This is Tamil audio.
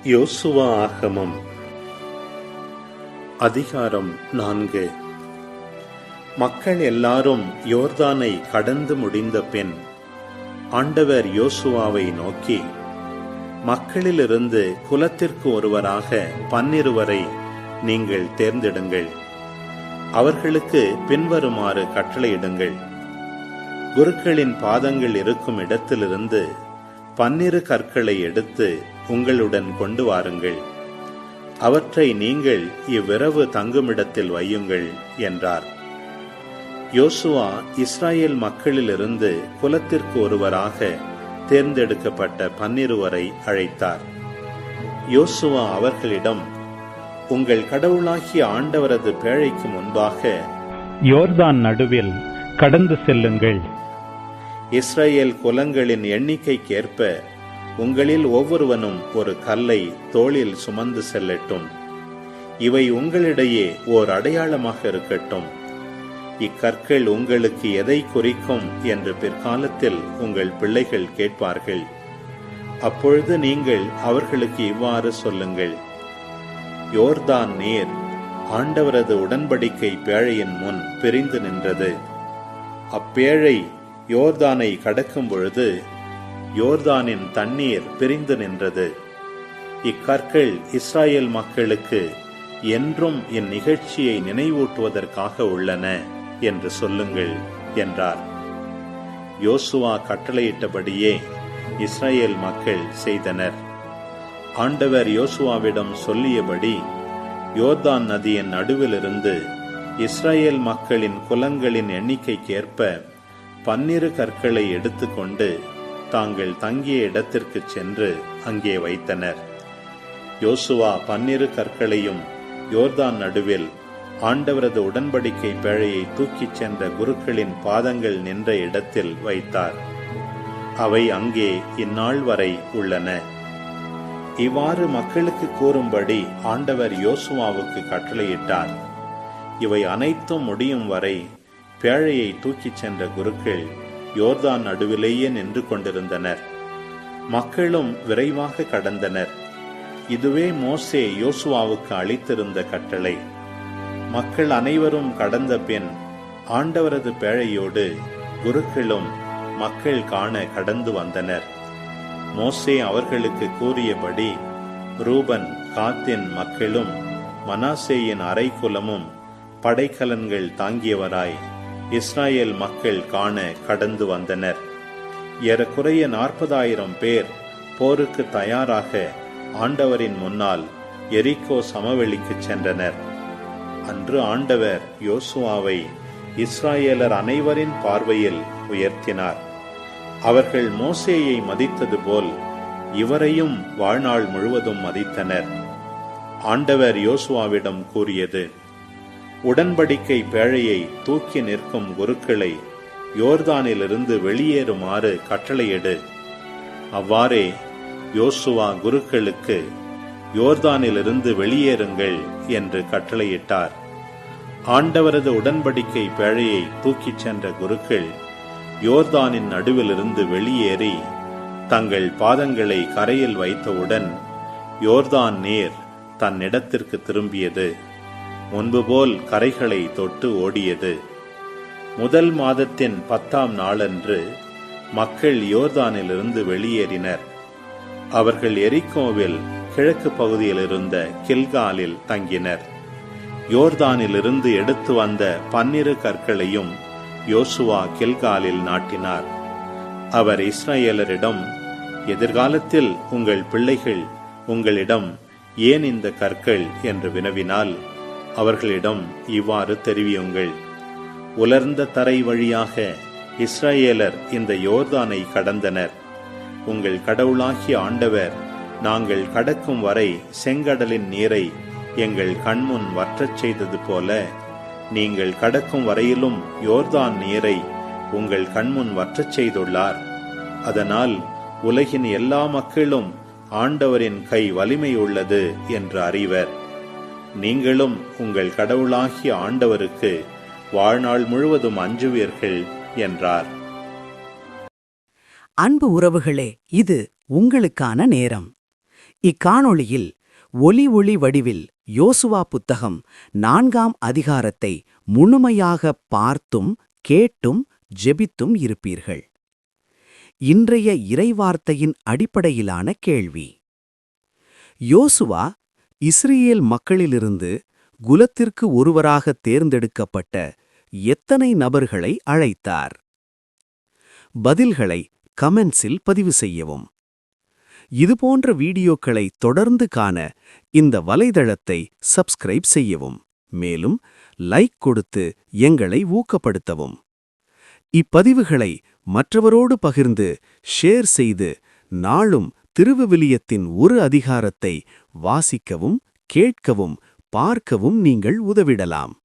யோசுவா ஆகமம் அதிகாரம் 4. மக்கள் எல்லாரும் யோர்தானை கடந்து முடிந்த பின் ஆண்டவர் யோசுவாவை நோக்கி, மக்களிலிருந்து குலத்திற்கு ஒருவராக 12 நீங்கள் தேர்ந்தெடுங்கள். அவர்களுக்கு பின்வருமாறு கட்டளையிடுங்கள். குருக்களின் பாதங்கள் இருக்கும் இடத்திலிருந்து 12 கற்களை எடுத்து உங்களுடன் கொண்டு வாருங்கள். அவற்றை நீங்கள் இவ்விரவு தங்குமிடத்தில் வையுங்கள் என்றார். யோசுவா இஸ்ராயேல் மக்களிலிருந்து குலத்திற்கு ஒருவராக தேர்ந்தெடுக்கப்பட்ட 12 அழைத்தார். யோசுவா அவர்களிடம், உங்கள் கடவுளாகிய ஆண்டவரது பேழைக்கு முன்பாக யோர்தான் நடுவில் கடந்து செல்லுங்கள். இஸ்ரேல் குலங்களின் எண்ணிக்கைக்கேற்ப உங்களில் ஒவ்வொருவனும் ஒரு கல்லை தோளில் சுமந்து செல்லட்டும். இவை உங்களிடையே ஓர் அடையாளமாக இருக்கட்டும். இக்கற்கள் உங்களுக்கு எதை குறிக்கும் என்று பிற்காலத்தில் உங்கள் பிள்ளைகள் கேட்பார்கள். அப்பொழுது நீங்கள் அவர்களுக்கு இவ்வாறு சொல்லுங்கள்: யோர்தான் நீர் ஆண்டவரது உடன்படிக்கை பேழையின் முன் பிரிந்து நின்றது. அப்பேழை யோர்தானை கடக்கும் பொழுது யோர்தானின் தண்ணீர் பிரிந்து நின்றது. இக்கற்கள் இஸ்ராயேல் மக்களுக்கு என்றும் இந்நிகழ்ச்சியை நினைவூட்டுவதற்காக உள்ளன என்று சொல்லுங்கள் என்றார். யோசுவா கட்டளையிட்டபடியே இஸ்ராயேல் மக்கள் செய்தனர். ஆண்டவர் யோசுவாவிடம் சொல்லியபடி யோர்தான் நதியின் நடுவிலிருந்து இஸ்ராயேல் மக்களின் குலங்களின் எண்ணிக்கைக்கேற்ப 12 கற்களை எடுத்துக்கொண்டு தாங்கள் தங்கிய இடத்திற்கு சென்று அங்கே வைத்தனர். யோசுவா 12 கற்களையும் யோர்தான் நடுவில் ஆண்டவரது உடன்படிக்கை பேழையை தூக்கிச் சென்ற குருக்களின் பாதங்கள் நின்ற இடத்தில் வைத்தார். அவை அங்கே இந்நாள் வரை உள்ளன. இவ்வாறு மக்களுக்கு கூறும்படி ஆண்டவர் யோசுவாவுக்கு கட்டளையிட்டார். இவை அனைத்தும் முடியும் வரை பேழையை தூக்கிச் சென்ற குருக்கள் யோர்தான் நடுவிலேயே நின்று கொண்டிருந்தனர். மக்களும் விரைவாக கடந்தனர். இதுவே மோசே யோசுவாவுக்கு அளித்திருந்த கட்டளை. மக்கள் அனைவரும் கடந்த பின் ஆண்டவரது பேழையோடு குருக்களும் மக்கள் காண கடந்து வந்தனர். மோசே அவர்களுக்கு கூறியபடி ரூபன் காத்தின் மக்களும் மனாசேயின் அரைக்குலமும் படைக்கலன்கள் தாங்கியவராய் இஸ்ராயேல் மக்கள் காண கடந்து வந்தனர். ஏறக்குறைய 40,000 பேர் போருக்கு தயாராக ஆண்டவரின் முன்னால் எரிகோ சமவெளிக்கு சென்றனர். அன்று ஆண்டவர் யோசுவாவை இஸ்ராயேலர் அனைவரின் பார்வையில் உயர்த்தினார். அவர்கள் மோசேயை மதித்தது போல் இவரையும் வாழ்நாள் முழுவதும் மதித்தனர். ஆண்டவர் யோசுவாவிடம் கூறியது: உடன்படிக்கை பேழையை தூக்கி நிற்கும் குருக்களை யோர்தானிலிருந்து வெளியேறுமாறு கட்டளையிடு. அவ்வாறே யோசுவா குருக்களுக்கு யோர்தானிலிருந்து வெளியேறுங்கள் என்று கட்டளையிட்டார். ஆண்டவரது உடன்படிக்கை பேழையை தூக்கிச் சென்ற குருக்கள் யோர்தானின் நடுவிலிருந்து வெளியேறி தங்கள் பாதங்களை கரையில் வைத்தவுடன் யோர்தான் நீர் தன்னிடத்திற்கு திரும்பியது. முன்பு போல் கரைகளை தொட்டு ஓடியது. முதல் மாதத்தின் 10ஆம் நாளன்று மக்கள் யோர்தானிலிருந்து வெளியேறினர். அவர்கள் எரிகோவில் கிழக்கு பகுதியில் இருந்த கில்காலில் தங்கினர். யோர்தானிலிருந்து எடுத்து வந்த 12 கற்களையும் யோசுவா கில்காலில் நாட்டினார். அவர் இஸ்ராயேலரிடம், எதிர்காலத்தில் உங்கள் பிள்ளைகள் உங்களிடம் ஏன் இந்த கற்கள் என்று வினவினால் அவர்களிடம் இவ்வாறு தெரிவியுங்கள்: உலர்ந்த தரை வழியாக இஸ்ராயேலர் இந்த யோர்தானை கடந்தனர். உங்கள் கடவுளாகிய ஆண்டவர் நாங்கள் கடக்கும் வரை செங்கடலின் நீரை எங்கள் கண்முன் வற்றச் செய்தது போல நீங்கள் கடக்கும் வரையிலும் யோர்தான் நீரை உங்கள் கண்முன் வற்றச் செய்துள்ளார். அதனால் உலகின் எல்லா மக்களும் ஆண்டவரின் கை வலிமை உள்ளது என்று அறிவர். நீங்களும் உங்கள் கடவுளாகிய ஆண்டவருக்கு வாழ்நாள் முழுவதும் அஞ்சுவீர்கள் என்றார். அன்பு உறவுகளே, இது உங்களுக்கான நேரம். இக்காணொளியில் ஒலி ஒளி வடிவில் யோசுவா புத்தகம் 4ஆம் அதிகாரத்தை முழுமையாக பார்த்தும் கேட்டும் ஜெபித்தும் இருப்பீர்கள். இன்றைய இறைவார்த்தையின் அடிப்படையிலான கேள்வி: யோசுவா இஸ்ரயேல் மக்களிலிருந்து குலத்திற்கு ஒருவராக தேர்ந்தெடுக்கப்பட்ட எத்தனை நபர்களை அழைத்தார்? பதில்களை கமெண்ட்ஸில் பதிவு செய்யவும். இதுபோன்ற வீடியோக்களை தொடர்ந்து காண இந்த வலைதளத்தை சப்ஸ்கிரைப் செய்யவும். மேலும் லைக் கொடுத்து எங்களை ஊக்கப்படுத்தவும். இப்பதிவுகளை மற்றவரோடு பகிர்ந்து ஷேர் செய்து நாளும் திருவிவிலியத்தின் ஒரு அதிகாரத்தை வாசிக்கவும், கேட்கவும், பார்க்கவும் நீங்கள் உதவிடலாம்.